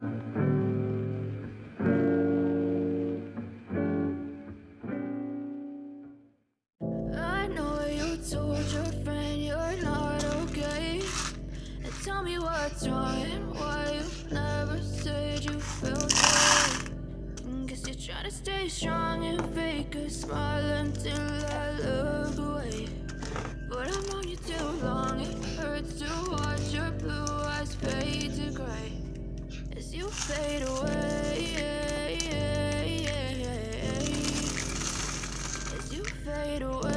I know you told your friend you're not okay. And tell me what's wrong and why you never said you felt that way. Guess you're trying to stay strong and fake a smile until I look away. But I've known you too long, it hurts to watch your blue eyes fade to gray as you fade away. As you fade away.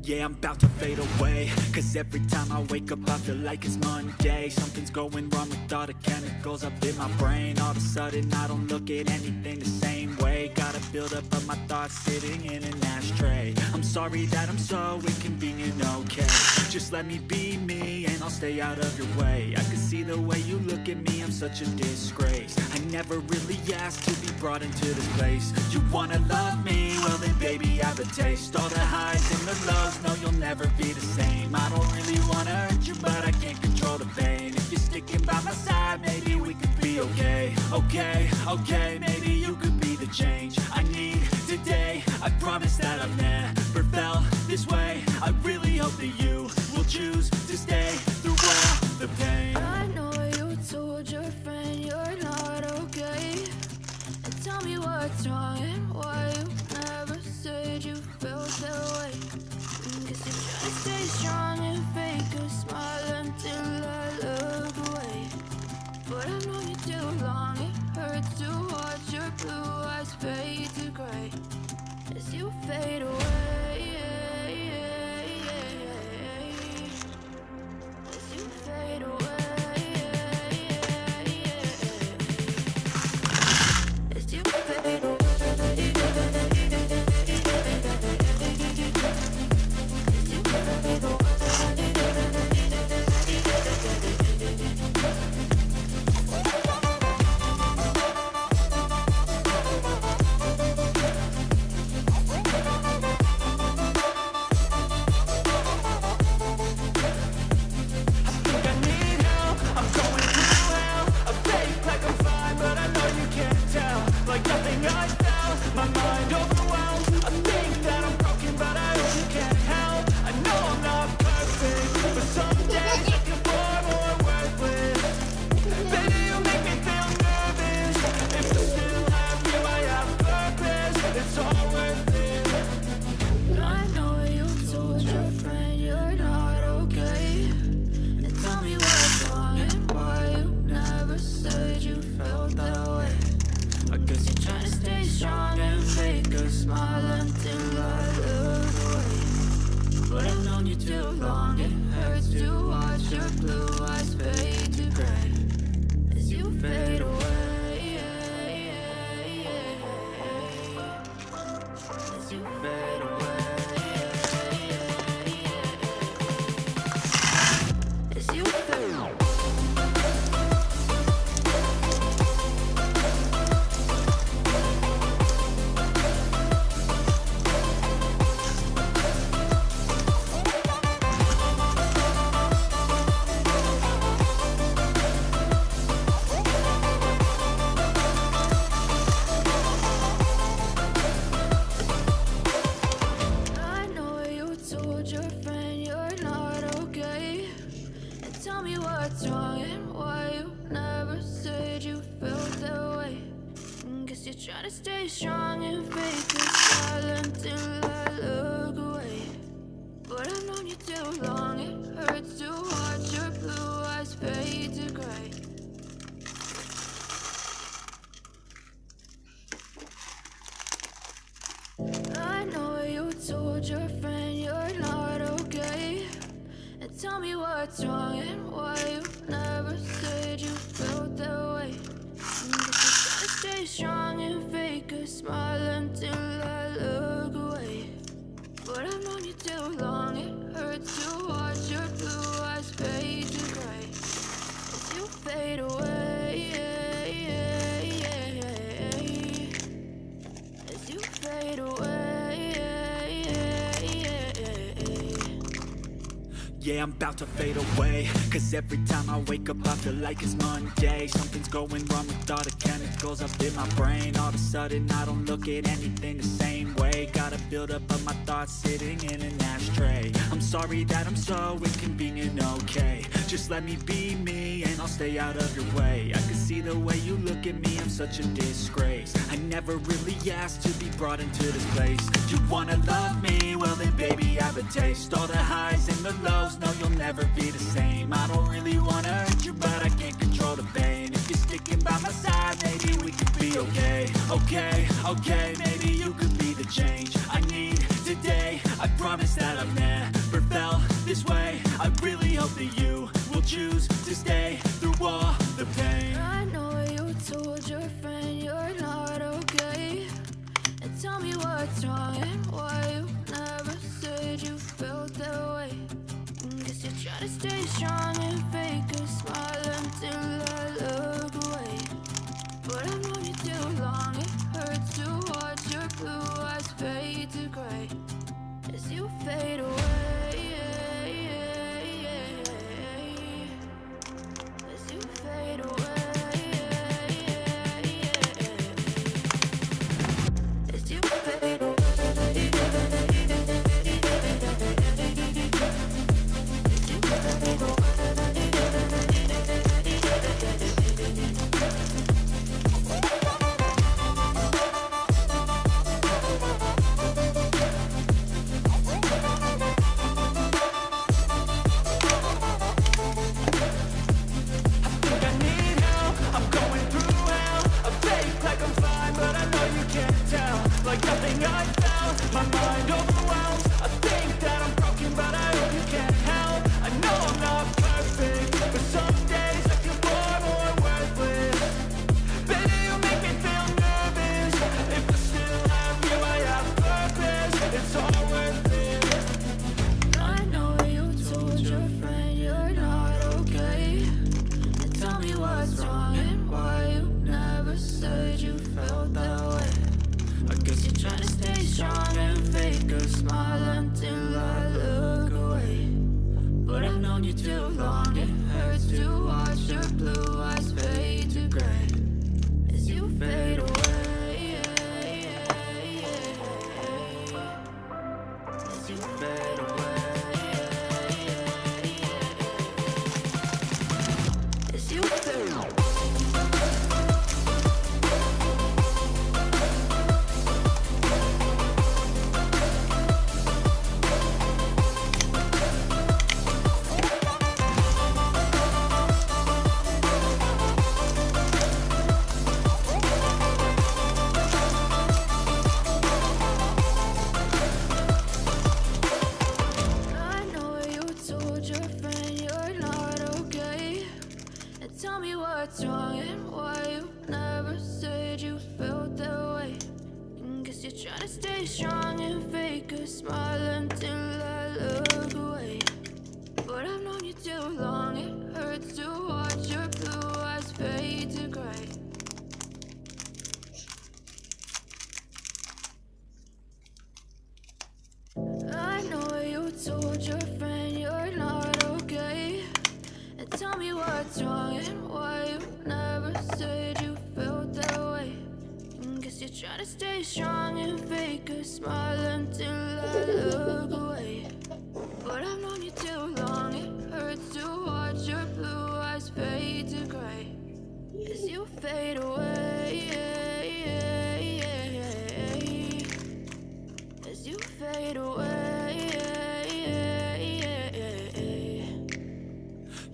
Yeah, I'm about to fade away, cause every time I wake up I feel like it's Monday. Something's going wrong with all the chemicals up in my brain. All of a sudden I don't look at anything the same way. Got a buildup of my thoughts sitting in an ashtray. I'm sorry that I'm so inconvenient, okay. Just let me be me and I'll stay out of your way. I can see the way you look at me, I'm such a disgrace. I never really asked to be brought into this place. You wanna love me? Well then baby I have a taste. All the highs and the lows, no you'll never be the same. I don't really wanna hurt you but I can't control the pain. If you're sticking by my side maybe we could be okay. Okay, maybe you could be the change I need today. I promise that I've never felt this way. I really hope that you will choose to stay through all the pain. I know you told your friend you're not okay. And tell me what's wrong and why you never said you felt that way. Guess you're trying to stay strong and fake a smile until I look away. But I've known you too long, it hurts to watch your blue eyes fade to gray as you fade away. As you fade away. As you fade away. Try to stay strong and fake a smile until I look away. But I've known you too long, it hurts to watch your blue eyes fade to gray. I know you told your friend you're not okay. And tell me what's wrong and why you never said you felt that way. Stay strong and fake a smile until I look away. But I've known you too long, it hurts to watch your blue eyes fade to gray as you fade away. As you fade away. Yeah, Yeah, I'm about to fade away, cause every time I wake up I feel like it's Monday. Something's going wrong with all the chemicals up in my brain. All of a sudden I don't look at anything the same way. Got a buildup of my thoughts sitting in an ashtray. I'm sorry that I'm so inconvenient, okay. Just let me be me and I'll stay out of your way. I can see the way you look at me, I'm such a disgrace. I never really asked to be brought into this place. You wanna love me? Well then baby, have a taste. All the highs and the lows, no you'll never be the same. I don't really wanna hurt you, but I can't control the pain. If you're sticking by my side, maybe we could be okay. Okay, maybe you could be the change I need today. I promise that I've never felt this way. I really hope that you will choose to stay through all the pain. I know you told your friend you're not okay, and tell me what's wrong and why you never said you felt that way. Guess you're trying to stay strong and fake a smile until I look away. But I've known you too long, it hurts to watch your blue eyes fade to gray as you fade away. As you fade away. As you fade away. Like nothing I found, my mind overwhelms. I think that I'm broken, but I hope you can't help. I know I'm not perfect, but some days I feel far more worthless. Baby, you make me feel nervous. If I still have you, I have purpose. It's all worth it. I know you told your friend you're not okay, and tell me what's wrong and why you never said you felt that way. I guess you're trying to stay strong and fake a smile until I look away. But I've known you too long, it hurts to watch your blue eyes fade to gray as you fade away. As you fade away. As you fade away. Tell me what's wrong and why you never said you felt that way. Guess you're trying to stay strong and fake a smile until I look away. But I've known you too long, it hurts to watch your blue eyes fade to gray. I know you told your friend you're not okay, and tell me what's wrong and why you never said you felt that way. Guess you're trying to stay strong and fake a smile until I look away. But I've known you too long, it hurts to watch your blue eyes fade to gray as you fade away. As you fade away.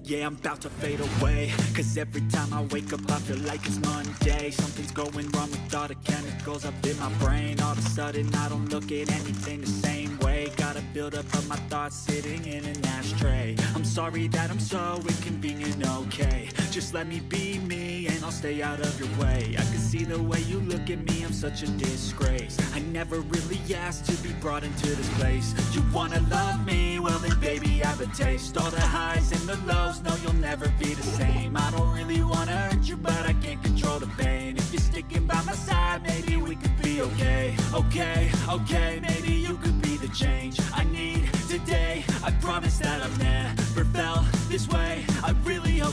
Yeah, I'm about to fade away, cause every time I wake up I feel like it's Monday. Something's going wrong with all the chemicals up in my brain. All of a sudden I don't look at anything the same way. Got a buildup of my thoughts sitting in an ashtray. I'm sorry that I'm so inconvenient, okay. Just let me be me and I'll stay out of your way. I can see the way you look at me, I'm such a disgrace. I never really asked to be brought into this place. You wanna love me? Well then baby, have a taste. All the highs and the lows, no you'll never be the same. I don't really wanna hurt you, but I can't control the pain. If you're sticking by my side, maybe we could be okay. Okay, maybe you could be the change I need today. I promise that I've never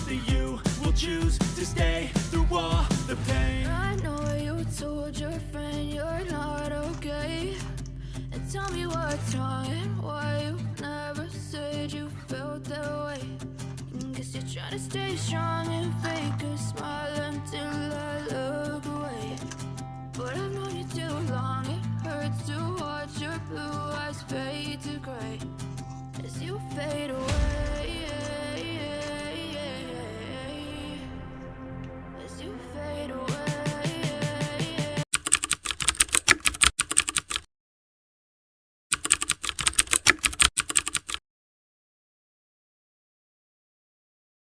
that you will choose to stay through all the pain. I know you told your friend you're not okay, and tell me what's wrong and why you never said you felt that way. Guess you're trying to stay strong and fake